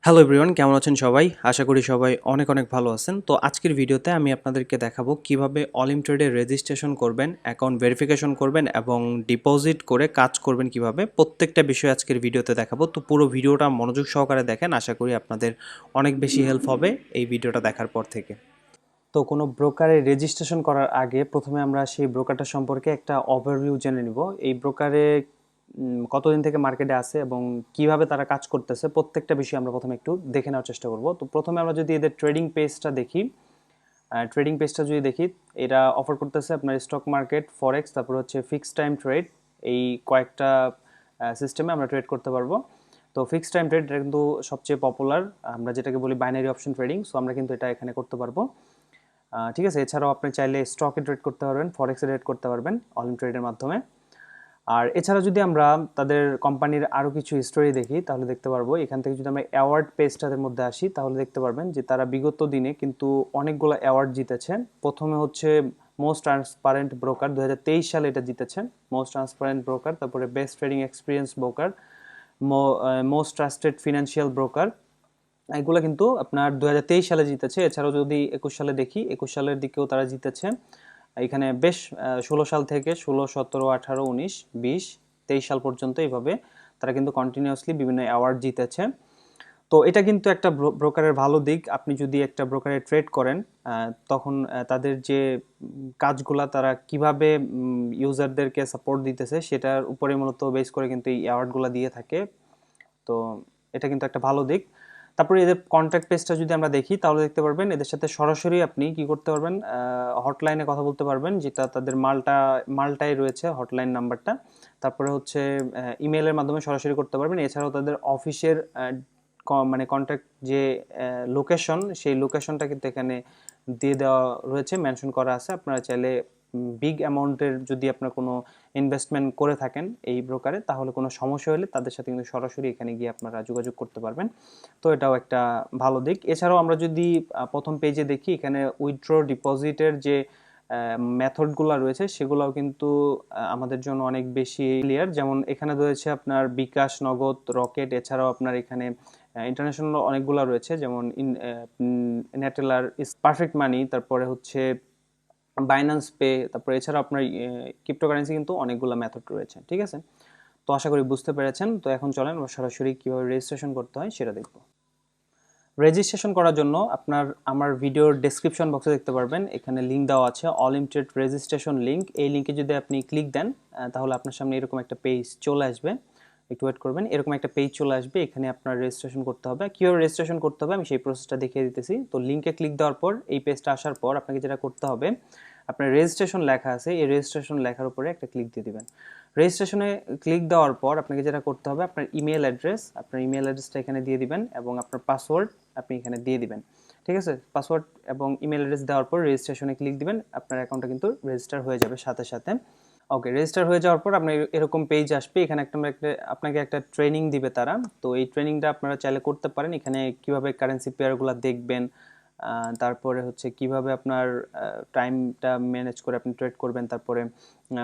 Hello everyone, কেমন আছেন সবাই? আশা করি সবাই অনেক অনেক ভালো আছেন। তো আজকের ভিডিওতে আমি আপনাদেরকে দেখাবো কিভাবে অলিম্প ট্রেডে রেজিস্ট্রেশন করবেন, অ্যাকাউন্ট ভেরিফিকেশন করবেন এবং ডিপোজিট করে কাজ করবেন কিভাবে, প্রত্যেকটা বিষয় আজকের ভিডিওতে দেখাবো। তো পুরো ভিডিওটা মনোযোগ সহকারে দেখেন, আশা করি আপনাদের অনেক বেশি হেল্প হবে এই ভিডিওটা দেখার পর থেকে। তো কোনো ব্রোকারে রেজিস্ট্রেশন করার আগে প্রথমে আমরা সেই ব্রোকারটা সম্পর্কে একটা ওভারভিউ জেনে নিব। এই ব্রোকারে কতদিন থেকে মার্কেটে আছে এবং কিভাবে তারা কাজ করতেছে প্রত্যেকটা বিষয় আমরা প্রথমে একটু দেখে নেওয়ার চেষ্টা করব। তো প্রথমে আমরা যদি এদের ট্রেডিং পেজটা দেখি, ট্রেডিং পেজটা যদি দেখি, এটা অফার করতেছে আপনার স্টক মার্কেট, ফরেক্স, তারপর হচ্ছে ফিক্সড টাইম ট্রেড। এই কয়েকটা সিস্টেমে আমরা ট্রেড করতে পারবো। তো ফিক্সড টাইম ট্রেড এটা কিন্তু সবচেয়ে পপুলার, আমরা যেটাকে বলি বাইনারি অপশন ট্রেডিং। সো আমরা কিন্তু এটা এখানে করতে পারবো। ঠিক আছে, এছাড়াও আপনি চাইলে স্টকে ট্রেড করতে পারবেন, ফরেক্সে ট্রেড করতে পারবেন অলিম্প ট্রেডের মাধ্যমে। আর এছাড়া যদি আমরা তাদের কোম্পানির আরও কিছু হিস্টোরি দেখি তাহলে দেখতে পারবো, এখান থেকে যদি আমরা অ্যাওয়ার্ড পেজটাদের মধ্যে আসি তাহলে দেখতে পারবেন যে তারা বিগত দিনে কিন্তু অনেকগুলো অ্যাওয়ার্ড জিতেছে। প্রথমে হচ্ছে মোস্ট ট্রান্সপারেন্ট ব্রোকার, 2023 সালে এটা জিতেছে মোস্ট ট্রান্সপারেন্ট ব্রোকার। তারপরে best trading experience broker, most trusted financial broker, এগুলো কিন্তু আপনার 2023 সালে জিতেছে। এছাড়াও যদি 21 সালে দেখি, 21 সালের দিকেও তারা জিতেছে। এখানে বেশ 16 সাল থেকে 16, 17, 18, 19, 20, 23 সাল পর্যন্ত এইভাবে তারা কিন্তু কন্টিনিউয়াসলি বিভিন্ন অ্যাওয়ার্ড জিতেছে। তো এটা কিন্তু একটা ব্রোকারের ভালো দিক। আপনি যদি একটা ব্রোকারে ট্রেড করেন তখন তাদের যে কাজগুলা তারা কিভাবে ইউজারদেরকে সাপোর্ট দিতেছে সেটার উপরে মূলত বেস করে কিন্তু এই অ্যাওয়ার্ডগুলো দিয়ে থাকে। তো এটা কিন্তু একটা ভালো দিক। তারপরে এদের কন্ট্যাক্ট পেজটা যদি আমরা দেখি তাহলে দেখতে পারবেন এদের সাথে সরাসরি আপনি কি করতে পারবেন, হটলাইনে কথা বলতে পারবেন, যেটা তাদের মালটায় রয়েছে হটলাইন নাম্বারটা। তারপরে হচ্ছে ইমেলের মাধ্যমে সরাসরি করতে পারবেন। এছাড়াও তাদের অফিসের মানে কন্ট্যাক্ট যে লোকেশন, সেই লোকেশনটা কিন্তু এখানে দিয়ে দেওয়া রয়েছে, মেনশন করা আছে। আপনারা চাইলে বিগ অ্যামাউন্টের যদি আপনার কোনো ইনভেস্টমেন্ট করে থাকেন এই ব্রোকারে, তাহলে কোনো সমস্যা হলে তাদের সাথে কিন্তু সরাসরি এখানে গিয়ে আপনারা যোগাযোগ করতে পারবেন। তো এটাও একটা ভালো দিক। এছাড়াও আমরা যদি প্রথম পেজে দেখি, এখানে উইথড্র ডিপোজিটের যে মেথডগুলো রয়েছে সেগুলোও কিন্তু আমাদের জন্য অনেক বেশি ক্লিয়ার। যেমন এখানে রয়েছে আপনার বিকাশ, নগদ, রকেট, এছাড়াও আপনার এখানে ইন্টারন্যাশনাল অনেকগুলো রয়েছে, যেমন নেটেলার, পারফেক্ট মানি, তারপরে হচ্ছে বাইন্যান্স পে, তারপরে এছাড়া আপনার ক্রিপ্টোকারেন্সি কিন্তু অনেকগুলো মেথড রয়েছে। ঠিক আছে, তো আশা করি বুঝতে পেরেছেন। তো এখন চলেন আমরা সরাসরি কীভাবে রেজিস্ট্রেশন করতে হয় সেটা দেখব। রেজিস্ট্রেশন করার জন্য আপনার আমার ভিডিওর ডেসক্রিপশন বক্সে দেখতে পারবেন, এখানে লিঙ্ক দেওয়া আছে, অলিম্প ট্রেড রেজিস্ট্রেশন লিঙ্ক। এই লিঙ্কে যদি আপনি ক্লিক দেন তাহলে আপনার সামনে এরকম একটা পেজ চলে আসবে। একটু ওয়েট করবেন, এরকম একটা পেজ চলে আসবে। এখানে আপনার রেজিস্ট্রেশন করতে হবে। কীভাবে রেজিস্ট্রেশন করতে হবে আমি সেই প্রসেসটা দেখিয়ে দিতেছি। তো লিঙ্কে ক্লিক দেওয়ার পর এই পেজটা আসার পর আপনাকে যেটা করতে হবে, আপনার রেজিস্ট্রেশন লেখা আছে, এই রেজিস্ট্রেশন লেখার উপরে একটা ক্লিক দিয়ে দিবেন। রেজিস্ট্রেশনে ক্লিক দেওয়ার পর আপনাকে যেটা করতে হবে, আপনার ইমেল অ্যাড্রেসটা এখানে দিয়ে দিবেন এবং আপনার পাসওয়ার্ড আপনি এখানে দিয়ে দিবেন। ঠিক আছে, পাসওয়ার্ড এবং ইমেল অ্যাড্রেস দেওয়ার পর রেজিস্ট্রেশনে ক্লিক দিবেন, আপনার অ্যাকাউন্টটা কিন্তু রেজিস্টার হয়ে যাবে সাথে সাথে। ওকে, রেজিস্টার হয়ে যাওয়ার পর আপনার এরকম পেজ আসবে। এখানে আপনাকে একটা ট্রেনিং দিবে তারা। তো এই ট্রেনিংটা আপনারা চাইলে করতে পারেন। এখানে কিভাবে কারেন্সি পেয়ারগুলো দেখবেন, তারপরে হচ্ছে কিভাবে আপনার টাইমটা ম্যানেজ করে আপনি ট্রেড করবেন, তারপরে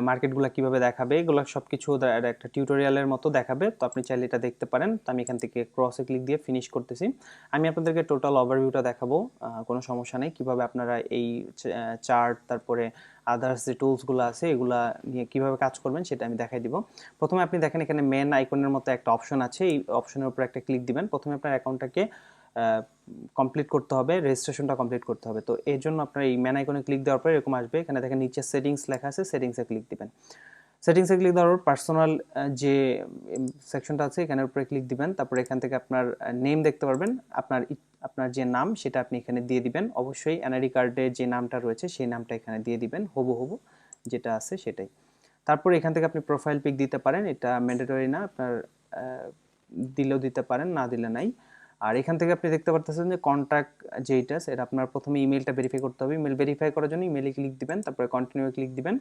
মার্কেটগুলো কিভাবে দেখাবে, এগুলো সব কিছু একটা টিউটোরিয়ালের মতো দেখাবে। তো আপনি চাইলে এটা দেখতে পারেন। তো আমি এখান থেকে ক্রসে ক্লিক দিয়ে ফিনিশ করতেছি। আমি আপনাদেরকে টোটাল ওভারভিউটা দেখাবো, কোনো সমস্যা নেই। কিভাবে আপনারা এই চার্ট, তারপরে আদার্স যে টুলসগুলো আছে এগুলা নিয়ে কীভাবে কাজ করবেন সেটা আমি দেখাই দিব। প্রথমে আপনি দেখেন এখানে মেন আইকনের মতো একটা অপশন আছে, এই অপশনের উপর একটা ক্লিক দিবেন। প্রথমে আপনার অ্যাকাউন্টটাকে কমপ্লিট করতে হবে, রেজিস্ট্রেশনটা কমপ্লিট করতে হবে। তো এর জন্য আপনার এই মেন আইকনে ক্লিক দেওয়ার পর এরকম আসবে। এখানে দেখেন নিচে সেটিংস লেখা আছে, সেটিংসে ক্লিক দিবেন। সেটিংসে ক্লিক দেওয়ার পর পার্সোনাল যে সেকশনটা আছে এখানের উপরে ক্লিক দিবেন। তারপরে এখান থেকে আপনার নেম দেখতে পারবেন, আপনার যে নাম সেটা আপনি এখানে দিয়ে দিবেন। অবশ্যই এনআইডি কার্ডে যে নামটা রয়েছে সেই নামটা এখানে দিয়ে দিবেন, হবু যেটা আছে সেটাই। তারপর এখান থেকে আপনি প্রোফাইল পিক দিতে পারেন, এটা ম্যান্ডেটরি না, আপনার দিলেও দিতে পারেন, না দিলে নাই। আর এখান থেকে আপনি দেখতে পারতেছেন যে কন্ট্যাক্ট যেইটা, সেটা আপনার প্রথমে ইমেলটা ভেরিফাই করতে হবে। ইমেল ভেরিফাই করার জন্য ইমেলে ক্লিক দিবেন, তারপরে কন্টিনিউ ক্লিক দিবেন।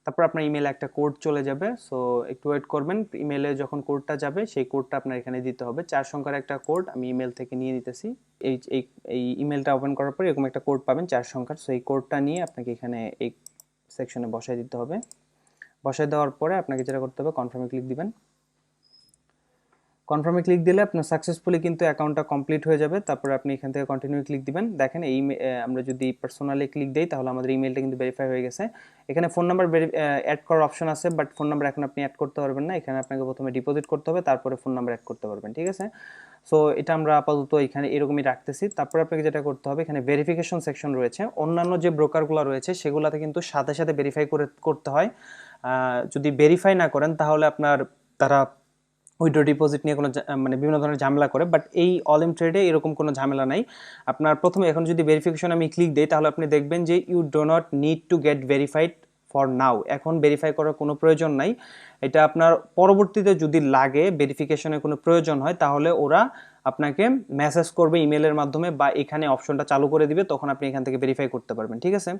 তারপর আপনার ইমেলে একটা কোড চলে যাবে। সো একটু ওয়েট করবেন, ইমেলে যখন কোডটা যাবে সেই কোডটা আপনার এখানে দিতে হবে। 4 সংখ্যার একটা কোড আমি ইমেল থেকে নিয়ে নিতেছি। এই এই এই ইমেলটা ওপেন করার পর এরকম একটা কোড পাবেন 4 সংখ্যার। সো এই কোডটা নিয়ে আপনাকে এখানে এই সেকশনে বসায় দিতে হবে। বসায় দেওয়ার পরে আপনাকে যেটা করতে হবে, কনফার্মে ক্লিক দিবেন। কনফার্মে ক্লিক দিলে আপনার সাকসেসফুলি কিন্তু অ্যাকাউন্টটা কমপ্লিট হয়ে যাবে। তারপরে আপনি এখান থেকে কন্টিনিউ ক্লিক দিবেন। দেখেন এই আমরা যদি পার্সোনালি ক্লিক দেই তাহলে আমাদের ইমেলটা কিন্তু ভেরিফাই হয়ে গেছে। এখানে ফোন নাম্বার অ্যাড করার অপশন আছে, বাট ফোন নাম্বার এখন আপনি অ্যাড করতে পারবেন না। এখানে আপনাকে প্রথমে ডিপোজিট করতে হবে, তারপরে ফোন নাম্বার অ্যাড করতে পারবেন, ঠিক আছে। সো এটা আমরা আপাতত এখানে এরকমই রাখতেছি। তারপরে আপনাকে যেটা করতে হবে, এখানে ভেরিফিকেশন সেকশন রয়েছে। অন্যান্য যে ব্রোকারগুলো রয়েছে সেগুলোতে কিন্তু সাথে সাথে ভেরিফাই করতে হয়। যদি ভেরিফাই না করেন তাহলে তারা উইথড্র ডিপোজিট নিয়ে কোনো মানে বিভিন্ন ধরনের ঝামেলা করে, বাট এই অলিম্প ট্রেডে এরকম কোনো ঝামেলা নাই। আপনার প্রথমে এখন যদি ভেরিফিকেশন আমি ক্লিক দিই তাহলে আপনি দেখবেন যে you do not need to get verified for now. এখন ভেরিফাই করার কোনো প্রয়োজন নাই। এটা আপনার পরবর্তীতে যদি লাগে ভেরিফিকেশনের কোনো প্রয়োজন হয় তাহলে ওরা আপনাকে মেসেজ করবে ইমেলের মাধ্যমে, বা এখানে অপশনটা চালু করে দিবে, তখন আপনি এখান থেকে ভেরিফাই করতে পারবেন, ঠিক আছে।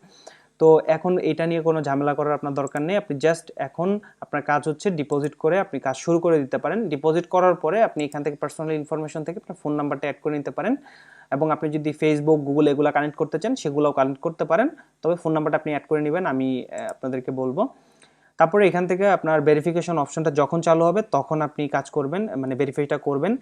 তো এখন এটা নিয়ে কোনো ঝামেলা করার আপনার দরকার নেই। আপনি জাস্ট এখন আপনার কাজ হচ্ছে ডিপোজিট করে আপনি কাজ শুরু করে দিতে পারেন। ডিপোজিট করার পরে আপনি এখান থেকে পার্সোনাল ইনফরমেশন থেকে আপনার ফোন নাম্বারটা অ্যাড করে নিতে পারেন, এবং আপনি যদি ফেসবুক, গুগল এগুলো কানেক্ট করতে চান সেগুলোও কানেক্ট করতে পারেন। তবে ফোন নাম্বারটা আপনি অ্যাড করে নেবেন, আমি আপনাদেরকে বলবো। তারপরে এখান থেকে আপনার ভেরিফিকেশন অপশনটা যখন চালু হবে তখন আপনি কাজ করবেন, মানে ভেরিফাইটা করবেন।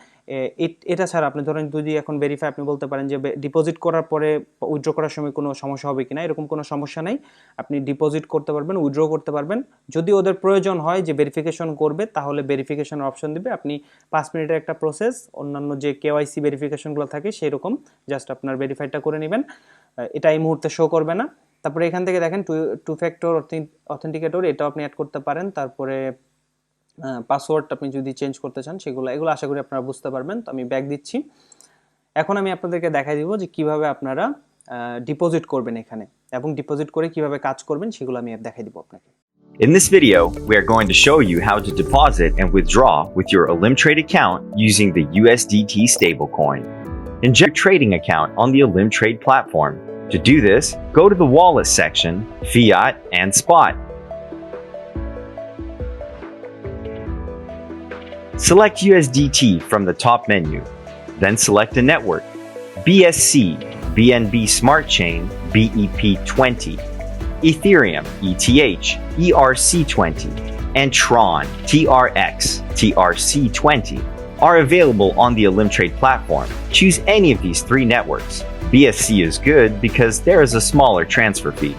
এটা ছাড়া আপনি ধরেন যদি এখন ভেরিফাই আপনি বলতে পারেন যে ডিপোজিট করার পরে উইথড্র করার সময় কোনো সমস্যা হবে কিনা, এরকম কোনো সমস্যা নেই। আপনি ডিপোজিট করতে পারবেন, উইথড্র করতে পারবেন। যদি ওদের প্রয়োজন হয় যে ভেরিফিকেশন করবে তাহলে ভেরিফিকেশনের অপশন দিবে। আপনি 5 মিনিটের একটা প্রসেস, অন্যান্য যে কেওয়াইসি ভেরিফিকেশনগুলো থাকে সেই রকম জাস্ট আপনার ভেরিফাইটা করে নেবেন। এটা এই মুহূর্তে শো করবে না। তারপরে এখান থেকে দেখেন টু ফ্যাক্টর অথেন্টিকেটর, এটাও আপনি অ্যাড করতে পারেন। তারপরে পাসওয়ার্ড আপনি যদি চেঞ্জ করতে চান এগুলো আশা করি আপনারা বুঝতে পারবেন। তো আমি ব্যাক দিচ্ছি। এখন আমি আপনাদেরকে দেখাই দিব যে কিভাবে আপনারা ডিপোজিট করবেন এখানে, এবং ডিপোজিট করে কিভাবে কাজ করবেন সেগুলো আমি দেখাই দিব আপনাকে। In this video, we are going to show you how to deposit and withdraw with your Olymp Trade account using the USDT stablecoin. Inject your trading account on the Olymp Trade platform. To do this, go to the Wallet section, Fiat and Spot. Select USDT from the top menu. Then select a network: BSC, BNB Smart Chain, BEP20, Ethereum, ETH, ERC20, and Tron, TRX, TRC20 are available on the Olymp Trade platform. Choose any of these 3 networks. BSC is good because there is a smaller transfer fee.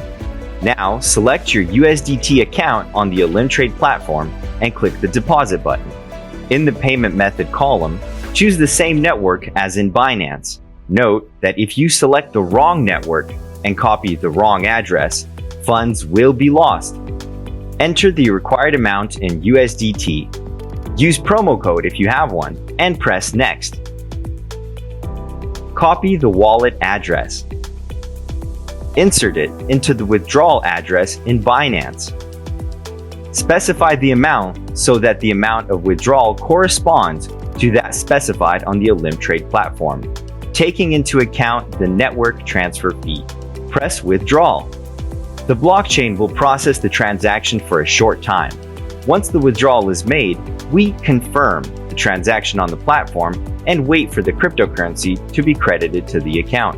Now, select your USDT account on the Olymp Trade platform and click the deposit button. In the payment method column, choose the same network as in Binance. Note that if you select the wrong network and copy the wrong address, funds will be lost. Enter the required amount in USDT. Use promo code if you have one and press Next. Copy the wallet address. Insert it into the withdrawal address in Binance. Specify the amount so that the amount of withdrawal corresponds to that specified on the Olymp Trade platform, taking into account the network transfer fee. Press Withdrawal. The blockchain will process the transaction for a short time. Once the withdrawal is made, we confirm the transaction on the platform and wait for the cryptocurrency to be credited to the account.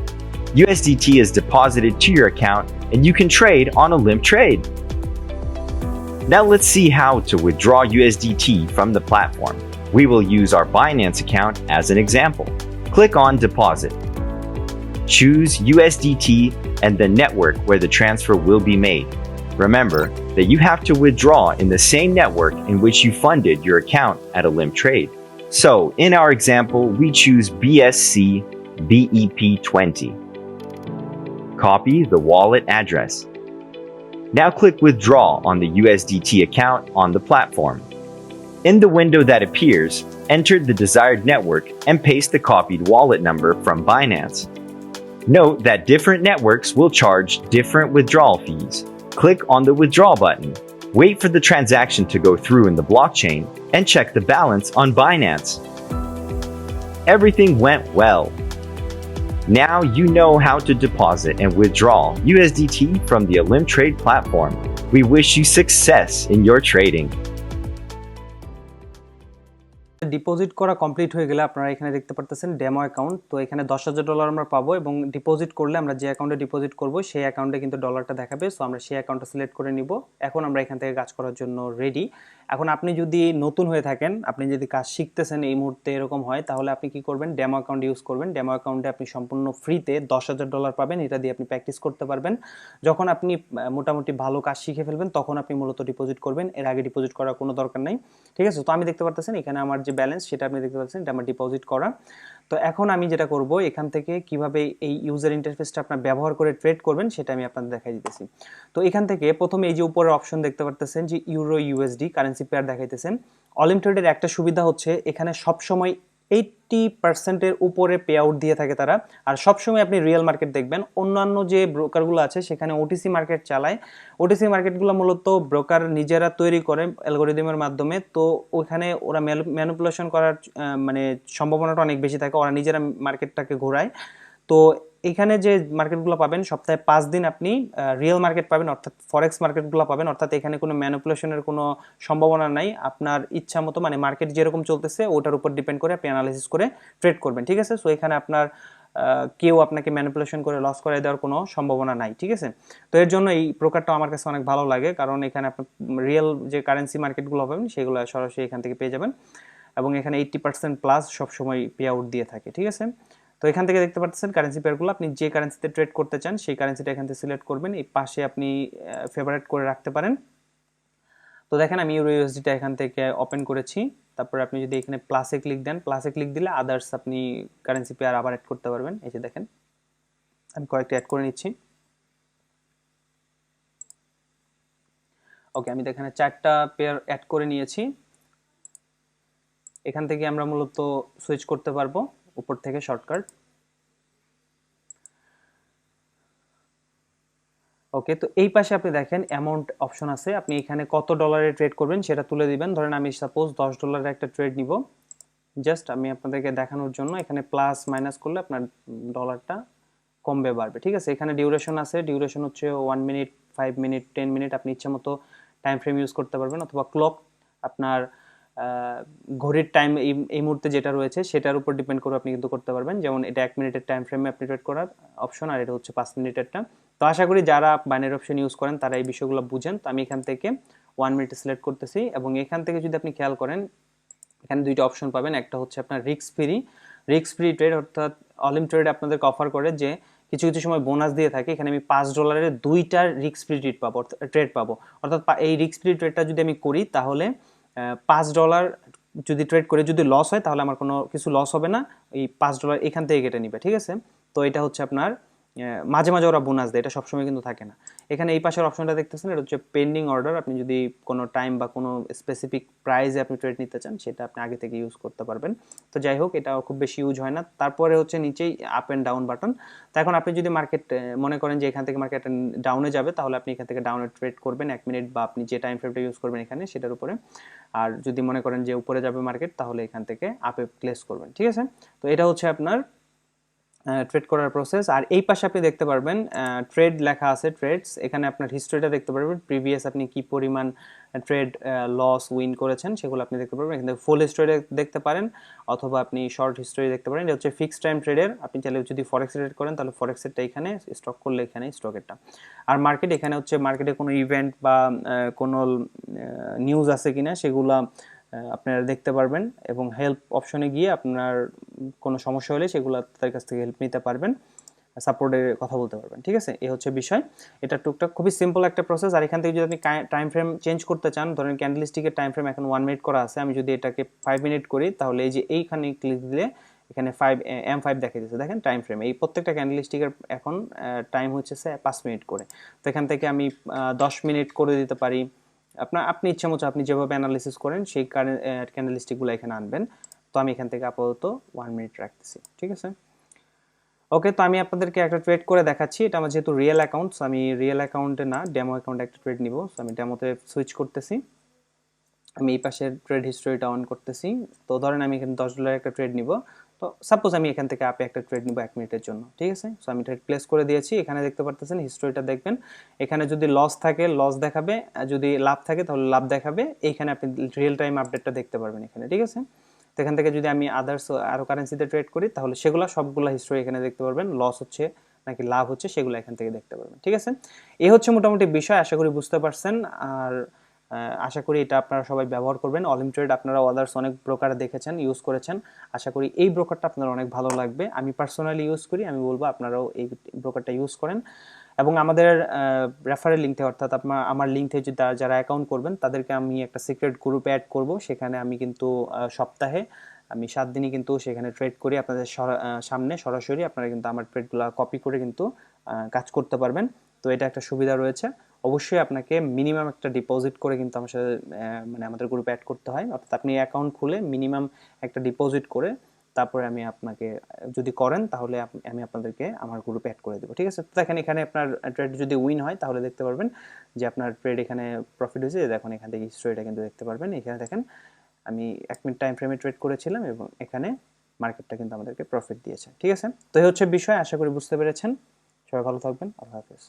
USDT is deposited to your account and you can trade on Olymp Trade. Now let's see how to withdraw USDT from the platform. We will use our Binance account as an example. Click on Deposit. Choose USDT and the network where the transfer will be made. Remember that you have to withdraw in the same network in which you funded your account at Olymp Trade. So, in our example, we choose BSC BEP20. Copy the wallet address. Now click Withdraw on the USDT account on the platform. In the window that appears, enter the desired network and paste the copied wallet number from Binance. Note that different networks will charge different withdrawal fees. Click on the Withdraw button. Wait for the transaction to go through in the blockchain and check the balance on Binance. Everything went well. Now you know how to deposit and withdraw USDT from the Olymp Trade platform. We wish you success in your trading. Deposit করা complete হয়ে গেলে আপনারা এখানে দেখতে পারতেছেন demo account. তো এখানে $10,000 আমরা পাবো এবং ডিপোজিট করলে আমরা যে অ্যাকাউন্টে ডিপোজিট করব সেই অ্যাকাউন্টে কিন্তু ডলারটা দেখাবে। সো আমরা সেই অ্যাকাউন্টটা সিলেক্ট করে নিব। এখন আমরা এখান থেকে কাজ করার জন্য রেডি। এখন আপনি যদি নতুন হয়ে থাকেন, আপনি যদি কাজ শিখতেছেন এই মুহূর্তে এরকম হয়, তাহলে আপনি কি করবেন, ডেমো অ্যাকাউন্ট ইউজ করবেন। ডেমো অ্যাকাউন্টে আপনি সম্পূর্ণ ফ্রিতে $10,000 পাবেন। এটা দিয়ে আপনি প্র্যাকটিস করতে পারবেন। যখন আপনি মোটামুটি ভালো কাজ শিখে ফেলবেন তখন আপনি মূলত ডিপোজিট করবেন, এর আগে ডিপোজিট করার কোনো দরকার নেই। ঠিক আছে, তো আমি দেখতে পারতেছেন এখানে আমার যে ব্যালেন্স সেটা আপনি দেখতে পাচ্ছেন, এটা আমার ডিপোজিট করা। তো এখন আমি যেটা করব, এখান থেকে কিভাবে এই ইউজার ইন্টারফেসটা আপনার ব্যবহার করে ট্রেড করবেন সেটা আমি আপনাদের দেখাই দিতেছি। তো এখান থেকে প্রথমে এই যে উপরের অপশন দেখতে পারতেছেন যে ইউরো ইউএসডি কারেন্সি পেয়ার দেখাইতেছেন। অলিম্প ট্রেডের একটা সুবিধা হচ্ছে এখানে সবসময় 80%-এর উপরে পে আউট দিয়ে থাকে তারা। আর সবসময় আপনি রিয়েল মার্কেট দেখবেন। অন্যান্য যে ব্রোকারগুলো আছে সেখানে ওটিসি মার্কেট চালায়। ওটিসি মার্কেটগুলো মূলত ব্রোকার নিজেরা তৈরি করে অ্যালগোরিদমের মাধ্যমে। তো ওখানে ওরা ম্যানিপুলেশন করার মানে সম্ভাবনাটা অনেক বেশি থাকে, ওরা নিজেরা মার্কেটটাকে ঘোরায়। তো এখানে যে মার্কেটগুলো পাবেন সপ্তাহে 5 দিন আপনি রিয়েল মার্কেট পাবেন, অর্থাৎ ফরেক্স মার্কেটগুলো পাবেন। অর্থাৎ এখানে কোনো ম্যানিপুলেশনের কোনো সম্ভাবনা নাই। আপনার ইচ্ছা মতো মানে মার্কেট যেরকম চলতেছে ওটার উপর ডিপেন্ড করে আপনি অ্যানালাইসিস করে ট্রেড করবেন। ঠিক আছে, সো এখানে আপনার কেউ আপনাকে ম্যানিপুলেশন করে লস করে দেওয়ার কোনো সম্ভাবনা নাই। ঠিক আছে, তো এর জন্য এই প্রকারটা আমার কাছে অনেক ভালো লাগে, কারণ এখানে আপনি রিয়েল যে কারেন্সি মার্কেটগুলো পাবেন সেগুলো সরাসরি এখান থেকে পেয়ে যাবেন এবং এখানে 80% প্লাস সবসময় পে আউট দিয়ে থাকে। ঠিক আছে, তো এখান থেকে দেখতে পাচ্ছেন কারেন্সি পেয়ারগুলো, আপনি যে কারেন্সিতে ট্রেড করতে চান সেই কারেন্সিটা এখান থেকে সিলেক্ট করবেন। এই পাশে আপনি ফেভারিট করে রাখতে পারেন। তো দেখেন আমি ইউরো ইউএসডিটা এখান থেকে ওপেন করেছি। তারপরে আপনি যদি এখানে প্লাসে ক্লিক দেন, প্লাসে ক্লিক দিলে আদার্স আপনি কারেন্সি পেয়ার আবার অ্যাড করতে পারবেন। এই যে দেখেন আমি কয়েকটা অ্যাড করে নিচ্ছি। ওকে, আমি এখানে 4টা পেয়ার অ্যাড করে নিয়েছি। এখান থেকে আমরা মূলত সুইচ করতে পারবো উপর থেকে শর্টকাট। ওকে, তো এই পাশে আপনি দেখেন অ্যামাউন্ট অপশন আছে, আপনি এখানে কত ডলারে ট্রেড করবেন সেটা তুলে দিবেন। ধরেন আমি সাপোজ $10 একটা ট্রেড নিব। জাস্ট আমি আপনাদেরকে দেখানোর জন্য এখানে প্লাস মাইনাস করলে আপনার ডলারটা কমবে বাড়বে। ঠিক আছে, এখানে ডিউরেশন আছে, ডিউরেশন হচ্ছে 1 মিনিট, 5 মিনিট, 10 মিনিট। আপনি ইচ্ছা মতো টাইম ফ্রেম ইউজ করতে পারবেন, অথবা ক্লক আপনার ঘড়ির টাইম এই মুহূর্তে যেটা রয়েছে সেটার উপর ডিপেন্ড করে আপনি কিন্তু করতে পারবেন। যেমন এটা 1 মিনিটের টাইম ফ্রেমে আপনি ট্রেড করার অপশন, আর এটা হচ্ছে 5 মিনিটেরটা। তো আশা করি যারা বাইনারি অপশন ইউজ করেন তারা এই বিষয়গুলো বুঝেন। তো আমি এখান থেকে 1 মিনিট সিলেক্ট করতেছি এবং এখান থেকে যদি আপনি খেয়াল করেন এখানে দুইটা অপশন পাবেন। একটা হচ্ছে আপনার রিস্ক ফ্রি ট্রেড, অর্থাৎ অলিম্প ট্রেড আপনাদেরকে অফার করে যে কিছু কিছু সময় বোনাস দিয়ে থাকে। এখানে আমি $5 2টা রিস্ক ফ্রি ট্রেড পাবো। অর্থাৎ এই রিস্ক ফ্রি ট্রেডটা যদি আমি করি তাহলে $5 যদি ট্রেড করে যদি লস হয় তাহলে আমার কোনো কিছু লস হবে না, এই $5 এখান থেকে কেটে নিবে। ঠিক আছে, তো এটা হচ্ছে আপনার মাঝে মাঝে ওরা বোনাস দেয়, এটা সবসময় কিন্তু থাকে না। এখানে এই পাশের অপশনটা দেখতেছেন, এটা হচ্ছে পেন্ডিং অর্ডার। আপনি যদি কোনো টাইম বা কোনো স্পেসিফিক প্রাইসে আপনি ট্রেড নিতে চান সেটা আপনি আগে থেকে ইউজ করতে পারবেন। তো যাই হোক, এটা খুব বেশি ইউজ হয় না। তারপরে হচ্ছে নিচেই আপ অ্যান্ড ডাউন বাটন। তো এখন আপনি যদি মার্কেট মনে করেন যে এখান থেকে মার্কেট ডাউনে যাবে তাহলে আপনি এখান থেকে ডাউনে ট্রেড করবেন 1 মিনিট, বা আপনি যে টাইম ফ্রেমটা ইউজ করবেন এখানে সেটার উপরে। আর যদি মনে করেন যে উপরে যাবে মার্কেট তাহলে এখান থেকে আপে প্লেস করবেন। ঠিক আছে, তো এটা হচ্ছে আপনার ট্রেড করার প্রসেস। আর এই পাশে আপনি দেখতে পারবেন ট্রেড লেখা আছে, ট্রেডস। এখানে আপনার হিস্ট্রিটা দেখতে পারবেন, প্রিভিয়াস আপনি কি পরিমাণ ট্রেড লস উইন করেছেন সেগুলো আপনি দেখতে পারবেন। এখানে ফুল হিস্ট্রি দেখতে পারেন অথবা আপনি শর্ট হিস্ট্রি দেখতে পারেন। এটা হচ্ছে ফিক্সড টাইম ট্রেডের। আপনি চাইলে যদি ফরেক্স ট্রেড করেন তাহলে ফরেক্সেরটা এখানে, স্টক করলে এখানে স্টকেরটা। আর মার্কেট এখানে হচ্ছে মার্কেটে কোনো ইভেন্ট বা কোনো নিউজ আছে কিনা সেগুলা আপনারা দেখতে পারবেন এবং হেল্প অপশনে গিয়ে আপনার কোনো সমস্যা হলে সেগুলো তার কাছ থেকে হেল্প নিতে পারবেন, সাপোর্টের কথা বলতে পারবেন। ঠিক আছে, এই হচ্ছে বিষয়। এটা টুকটাক খুবই সিম্পল একটা প্রসেস। আর এখান থেকে যদি আপনি টাইম ফ্রেম চেঞ্জ করতে চান, ধরেন ক্যান্ডেলস্টিকের টাইম ফ্রেম এখন 1 মিনিট করা আছে, আমি যদি এটাকে 5 মিনিট করি তাহলে এই যে এইখানে ক্লিক দিলে এখানে M5 দেখা দিচ্ছে, দেখেন টাইম ফ্রেম। এই প্রত্যেকটা ক্যান্ডেলস্টিকের এখন টাইম হচ্ছে 5 মিনিট করে। তো এখান থেকে আমি 10 মিনিট করে দিতে পারি। আপনি ইচ্ছা মতো আপনি যেভাবে অ্যানালিসিস করেন সেই ক্যান্ডেলস্টিকগুলো এখানে আনবেন। তো আমি এখান থেকে আপাতত 1 মিনিট রাখতেছি। ঠিক আছে, ওকে। তো আমি আপনাদেরকে একটা ট্রেড করে দেখাচ্ছি। এটা আমার যেহেতু রিয়েল অ্যাকাউন্ট, আমি রিয়েল অ্যাকাউন্টে না ডেমো অ্যাকাউন্টে একটা ট্রেড নিব। আমি ডেমোতে সুইচ করতেছি। আমি এই পাশের ট্রেড হিস্ট্রিটা অন করতেছি। তো ধরেন আমি এখানে $10 একটা ট্রেড নিব। তো সাপোজ আমি এখান থেকে আপে একটা ট্রেড নিব 1 মিনিটের জন্য। ঠিক আছে, সো আমি ট্রেড প্লেস করে দিয়েছি। এখানে দেখতে পারতেছেন হিস্ট্রিটা দেখবেন, এখানে যদি লস থাকে লস দেখাবে, যদি লাভ থাকে তাহলে লাভ দেখাবে। এইখানে আপনি রিয়েল টাইম আপডেটটা দেখতে পারবেন এখানে। ঠিক আছে, তো এখান থেকে যদি আমি আদার্স আরও কারেন্সিতে ট্রেড করি তাহলে সেগুলো সবগুলো হিস্ট্রি এখানে দেখতে পারবেন, লস হচ্ছে নাকি লাভ হচ্ছে সেগুলো এখান থেকে দেখতে পারবেন। ঠিক আছে, এই হচ্ছে মোটামুটি বিষয়, আশা করি বুঝতে পারছেন। আর আশা করি এটা আপনারা সবাই ব্যবহার করবেন। অলিম্প ট্রেড আপনারা আদার্স অনেক ব্রোকার দেখেছেন, ইউজ করেছেন, আশা করি এই ব্রোকারটা আপনার অনেক ভালো লাগবে। আমি পার্সোনালি ইউজ করি, আমি বলবো আপনারাও এই ব্রোকারটা ইউজ করেন। এবং আমাদের রেফারেল লিঙ্ক থেকে, অর্থাৎ আমার লিঙ্ক থেকে যদি যারা অ্যাকাউন্ট করবেন তাদেরকে আমি একটা সিক্রেট গ্রুপে অ্যাড করব। সেখানে আমি কিন্তু সপ্তাহে আমি 7 দিনই কিন্তু সেখানে ট্রেড করি আপনাদের সামনে সরাসরি। আপনারা কিন্তু আমার ট্রেডগুলো কপি করে কিন্তু কাজ করতে পারবেন। তো এটা একটা সুবিধা রয়েছে। অবশ্যই আপনাকে মিনিমাম একটা ডিপোজিট করে কিন্তু আমার সাথে মানে আমাদের গ্রুপে অ্যাড করতে হয়। অর্থাৎ আপনি অ্যাকাউন্ট খুলে মিনিমাম একটা ডিপোজিট করে তারপরে আমি আপনাকে যদি করেন তাহলে আমি আপনাদেরকে আমার গ্রুপে অ্যাড করে দেবো। ঠিক আছে, তো দেখেন এখানে আপনার ট্রেড যদি উইন হয় তাহলে দেখতে পারবেন যে আপনার ট্রেড এখানে প্রফিট হয়েছে। দেখুন এখান থেকে হিস্ট্রিটা কিন্তু দেখতে পারবেন। এখানে দেখেন আমি 1 মিনিট টাইম ফ্রেমে ট্রেড করেছিলাম এবং এখানে মার্কেটটা কিন্তু আমাদেরকে প্রফিট দিয়েছে। ঠিক আছে, তো এই হচ্ছে বিষয়, আশা করি বুঝতে পেরেছেন। সবাই ভালো থাকবেন, আল্লাহ হাফেজ।